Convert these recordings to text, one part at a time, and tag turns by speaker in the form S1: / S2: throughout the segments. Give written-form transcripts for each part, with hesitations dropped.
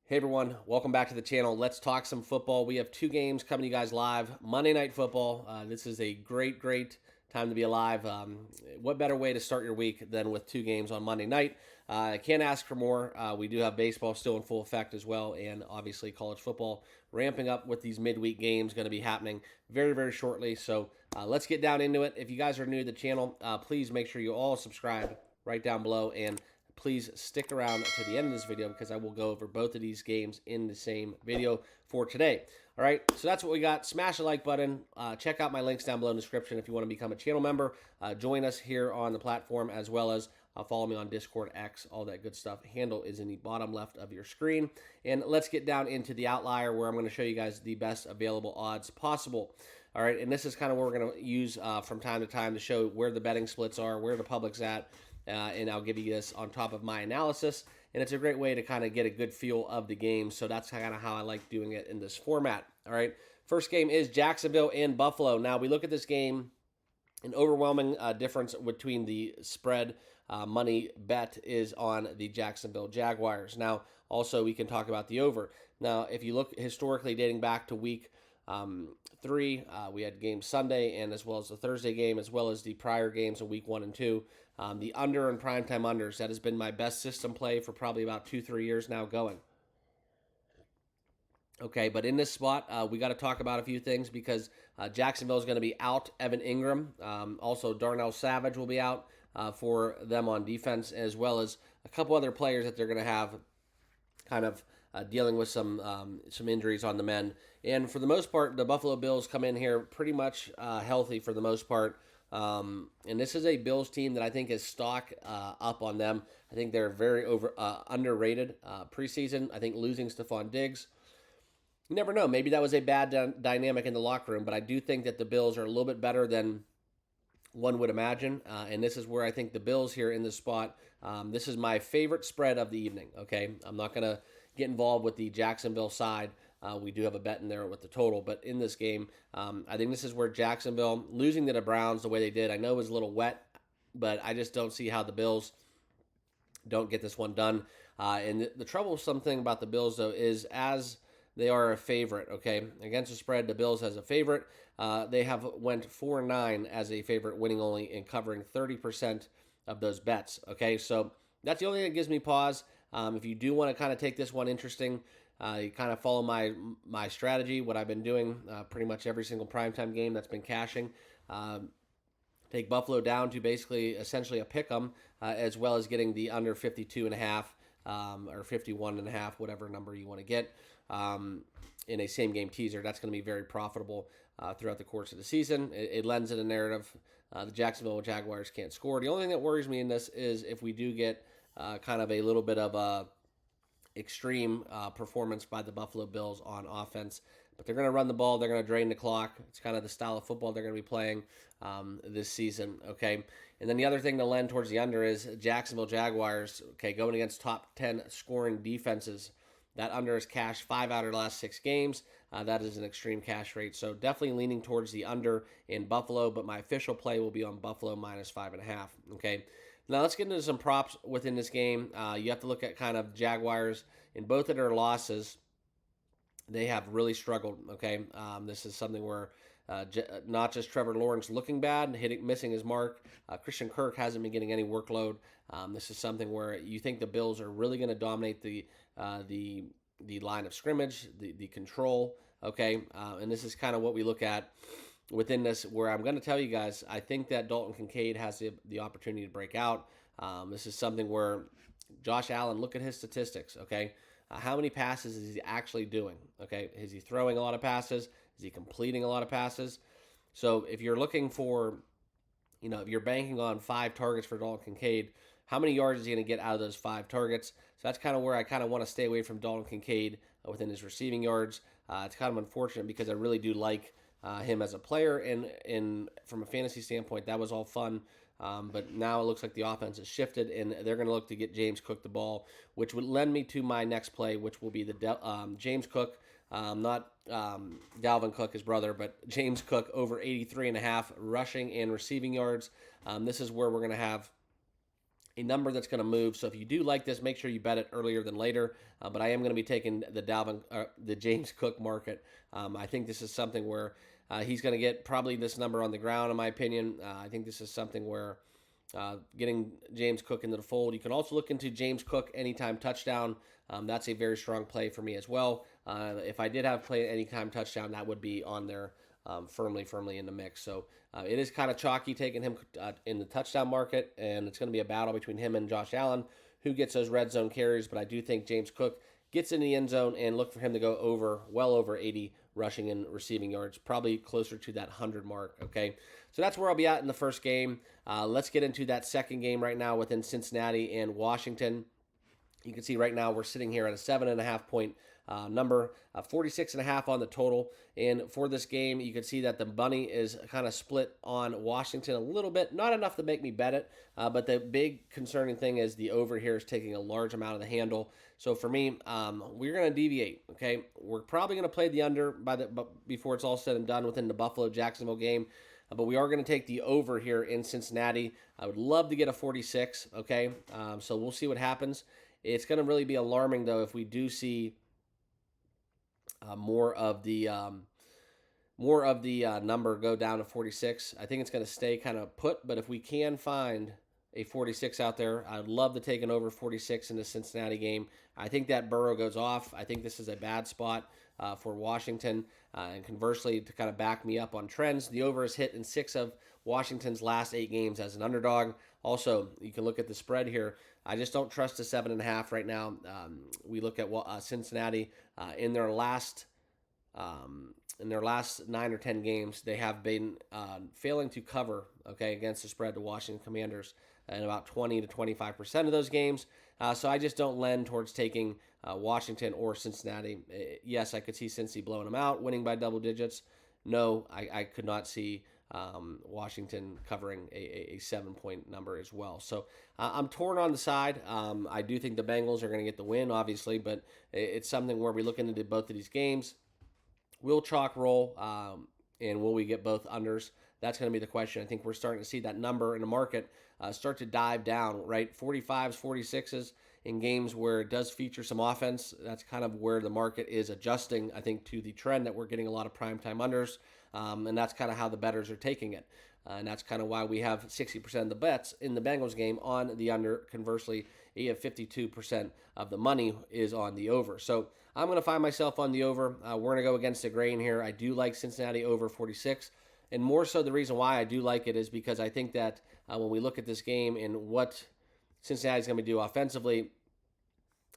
S1: Hey everyone, welcome back to the channel. Let's talk some football. We have two games coming to you guys live. Monday Night Football. This is a great time to be alive. What better way to start your week than with two games on Monday night? I can't ask for more. We do have baseball still in full effect as well, and obviously college football ramping up with these midweek games going to be happening very shortly. So let's get down into it. If you guys are new to the channel, please make sure you all subscribe right down below, and please stick around to the end of this video because I will go over both of these games in the same video for today. All right, so that's what we got. Smash the like button. Check out my links down below in the description if you want to become a channel member. Join us here on the platform, as well as follow me on Discord, X, all that good stuff. Handle is in the bottom left of your screen. And let's get down into the outlier, where I'm going to show you guys the best available odds possible. All right, and this is kind of what we're going to use from time to time to show where the betting splits are, where the public's at, and I'll give you this on top of my analysis. And it's a great way to kind of get a good feel of the game. So that's kind of how I like doing it in this format. All right, first game is Jacksonville and Buffalo. Now we look at this game, an overwhelming difference between the spread money bet is on the Jacksonville Jaguars. Now also we can talk about the over. Now if you look historically dating back to week 3, we had game Sunday, and as well as the Thursday game, as well as the prior games in week 1 and 2. The under and primetime unders, that has been my best system play for probably about 2-3 years now going. Okay, but in this spot, we got to talk about a few things because Jacksonville is going to be out Evan Ingram. Also, Darnell Savage will be out for them on defense, as well as a couple other players that they're going to have kind of dealing with some injuries on the men. And for the most part, the Buffalo Bills come in here pretty much healthy for the most part. And this is a Bills team that I think is stock up on them. I think they're very underrated preseason. I think losing Stephon Diggs, you never know. Maybe that was a bad dynamic in the locker room, but I do think that the Bills are a little bit better than one would imagine. And this is where I think the Bills here in this spot, this is my favorite spread of the evening. Okay, I'm not going to get involved with the Jacksonville side. We do have a bet in there with the total, but in this game, I think this is where Jacksonville, losing to the Browns the way they did, I know it was a little wet, but I just don't see how the Bills don't get this one done. And the troublesome thing about the Bills, though, is as they are a favorite, okay, against the spread, the Bills as a favorite, they have went 4-9 as a favorite, winning only and covering 30% of those bets, okay? So that's the only thing that gives me pause. If you do want to kind of take this one interesting, you kind of follow my strategy, what I've been doing pretty much every single primetime game that's been cashing. Take Buffalo down to basically essentially a pick 'em, as well as getting the under 52.5 or 51.5, whatever number you want to get in a same game teaser. That's going to be very profitable throughout the course of the season. It lends in a narrative. The Jacksonville Jaguars can't score. The only thing that worries me in this is if we do get kind of a little bit of a extreme performance by the Buffalo Bills on offense. But they're going to run the ball. They're going to drain the clock. It's kind of the style of football they're going to be playing this season, okay? And then the other thing to lend towards the under is Jacksonville Jaguars, okay, going against top 10 scoring defenses. That under is cash 5 out of the last 6 games. That is an extreme cash rate. So definitely leaning towards the under in Buffalo, but my official play will be on Buffalo minus 5.5, okay? Now let's get into some props within this game. You have to look at kind of Jaguars. In both of their losses, they have really struggled, okay? This is something where not just Trevor Lawrence looking bad, missing his mark. Christian Kirk hasn't been getting any workload. This is something where you think the Bills are really going to dominate the line of scrimmage, the control, okay? And this is kind of what we look at within this, where I'm going to tell you guys, I think that Dalton Kincaid has the opportunity to break out. This is something where Josh Allen, look at his statistics, okay? How many passes is he actually doing, okay? Is he throwing a lot of passes? Is he completing a lot of passes? So if you're looking for, if you're banking on 5 targets for Dalton Kincaid, how many yards is he going to get out of those 5 targets? So that's kind of where I kind of want to stay away from Dalton Kincaid within his receiving yards. It's kind of unfortunate because I really do like him as a player, and from a fantasy standpoint, that was all fun. But now it looks like the offense has shifted, and they're going to look to get James Cook the ball, which would lend me to my next play, which will be the James Cook, not Dalvin Cook, his brother, but James Cook over 83.5 rushing and receiving yards. This is where we're going to have a number that's going to move. So if you do like this, make sure you bet it earlier than later. But I am going to be taking the James Cook market. I think this is something where he's going to get probably this number on the ground, in my opinion. I think this is something where getting James Cook into the fold. You can also look into James Cook anytime touchdown. That's a very strong play for me as well. If I did have play anytime touchdown, that would be on there firmly in the mix. So it is kind of chalky taking him in the touchdown market, and it's going to be a battle between him and Josh Allen, who gets those red zone carries. But I do think James Cook gets in the end zone, and look for him to go well over 80 rushing and receiving yards, probably closer to that 100 mark, okay? So that's where I'll be at in the first game. Let's get into that second game right now within Cincinnati and Washington. You can see right now we're sitting here at a 7.5 point number, 46.5 on the total. And for this game, you can see that the money is kind of split on Washington a little bit. Not enough to make me bet it, but the big concerning thing is the over here is taking a large amount of the handle. So for me, we're going to deviate, okay? We're probably going to play the under before it's all said and done within the Buffalo-Jacksonville game. But we are going to take the over here in Cincinnati. I would love to get a 46, okay? So we'll see what happens. It's going to really be alarming, though, if we do see more of the number go down to 46. I think it's going to stay kind of put, but if we can find a 46 out there, I'd love to take an over 46 in the Cincinnati game. I think that Burrow goes off. I think this is a bad spot for Washington. And conversely, to kind of back me up on trends, the over is hit in 6 of Washington's last 8 games as an underdog. Also, you can look at the spread here. I just don't trust the 7.5 right now. We look at Cincinnati in their last 9 or 10 games, they have been failing to cover, okay, against the spread to Washington Commanders in about 20 to 25% of those games. So I just don't lend towards taking Washington or Cincinnati. Yes, I could see Cincy blowing them out, winning by double digits. No, I could not see Washington covering a 7-point number as well. So I'm torn on the side. I do think the Bengals are going to get the win, obviously, but it's something where we look into both of these games. Will chalk roll, and will we get both unders? That's going to be the question. I think we're starting to see that number in the market start to dive down, right? 45s, 46s in games where it does feature some offense. That's kind of where the market is adjusting, I think, to the trend that we're getting a lot of primetime unders, and that's kind of how the bettors are taking it. And that's kind of why we have 60% of the bets in the Bengals game on the under. Conversely, you have 52% of the money is on the over. So I'm going to find myself on the over. We're going to go against the grain here. I do like Cincinnati over 46. And more so, the reason why I do like it is because I think that when we look at this game and what Cincinnati's going to do offensively,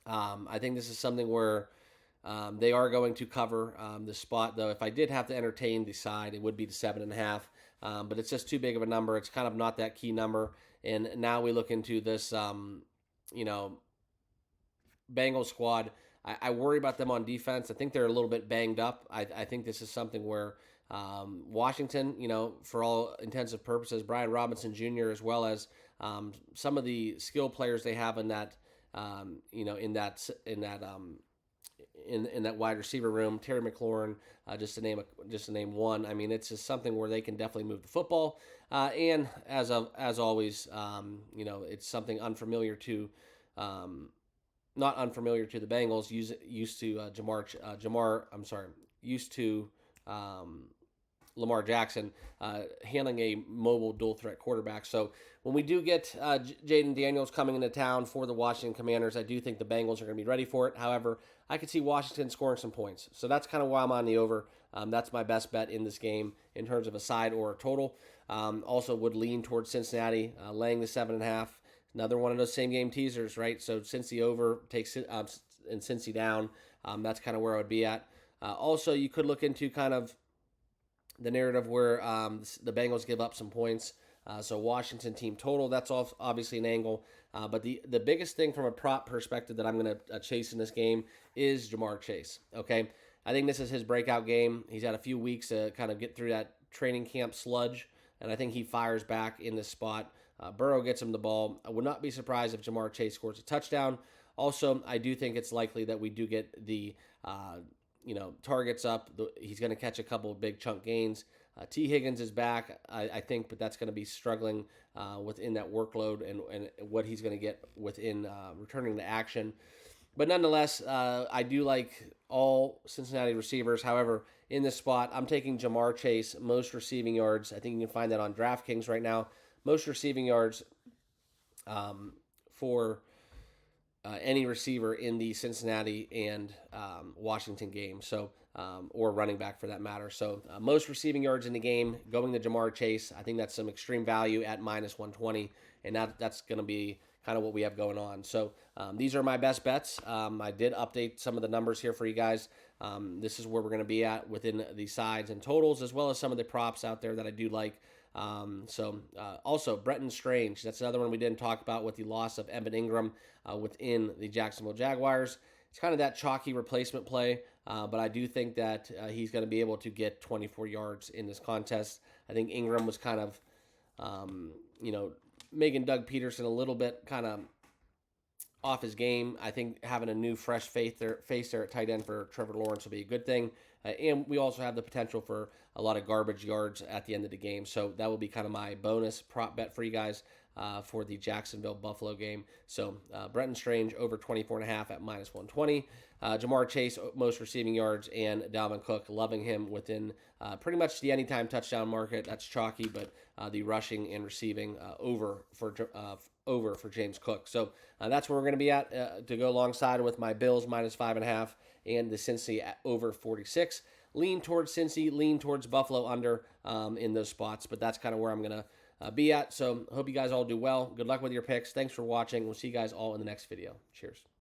S1: I think this is something where they are going to cover the spot. Though if I did have to entertain the side, it would be the 7.5. But it's just too big of a number. It's kind of not that key number. And now we look into this, Bengals squad. I worry about them on defense. I think they're a little bit banged up. I think this is something where Washington, for all intents and purposes, Brian Robinson Jr. as well as some of the skill players they have in that, in that wide receiver room, Terry McLaurin, just to name one. I mean, it's just something where they can definitely move the football. And as always, it's something unfamiliar to. Not unfamiliar to the Bengals, used to Lamar Jackson handling a mobile dual threat quarterback. So when we do get Jaden Daniels coming into town for the Washington Commanders, I do think the Bengals are going to be ready for it. However, I could see Washington scoring some points. So that's kind of why I'm on the over. That's my best bet in this game in terms of a side or a total. Also would lean towards Cincinnati, laying the 7.5. Another one of those same game teasers, right? So Cincy over takes it and Cincy down. That's kind of where I would be at. Also, you could look into kind of the narrative where the Bengals give up some points. So Washington team total, that's obviously an angle. But the biggest thing from a prop perspective that I'm going to chase in this game is Jamar Chase, okay? I think this is his breakout game. He's had a few weeks to kind of get through that training camp sludge, and I think he fires back in this spot. Burrow gets him the ball. I would not be surprised if Jamar Chase scores a touchdown. Also, I do think it's likely that we do get the targets up. He's going to catch a couple of big chunk gains. T. Higgins is back, I think, but that's going to be struggling within that workload and what he's going to get within returning to action. But nonetheless, I do like all Cincinnati receivers. However, in this spot, I'm taking Jamar Chase, most receiving yards. I think you can find that on DraftKings right now. Most receiving yards for any receiver in the Cincinnati and Washington game. So, or running back for that matter. So, most receiving yards in the game going to Jamar Chase. I think that's some extreme value at minus 120, and that's going to be kind of what we have going on. So, these are my best bets. I did update some of the numbers here for you guys. This is where we're going to be at within the sides and totals, as well as some of the props out there that I do like. Also, Brenton Strange, that's another one we didn't talk about with the loss of Evan Ingram within the Jacksonville Jaguars. It's kind of that chalky replacement play, but I do think that he's going to be able to get 24 yards in this contest. I think Ingram was kind of, making Doug Peterson a little bit kind of off his game. I think having a new fresh face there at tight end for Trevor Lawrence will be a good thing. And we also have the potential for a lot of garbage yards at the end of the game. So that will be kind of my bonus prop bet for you guys for the Jacksonville-Buffalo game. So Brenton Strange over 24.5 at minus 120. Jamar Chase, most receiving yards, and Dalvin Cook, loving him within pretty much the anytime touchdown market. That's chalky, but the rushing and receiving over for James Cook. So that's where we're going to be at to go alongside with my Bills minus 5.5 and the Cincy at over 46. Lean towards Cincy, lean towards Buffalo under in those spots, but that's kind of where I'm going to be at. So hope you guys all do well. Good luck with your picks. Thanks for watching. We'll see you guys all in the next video. Cheers.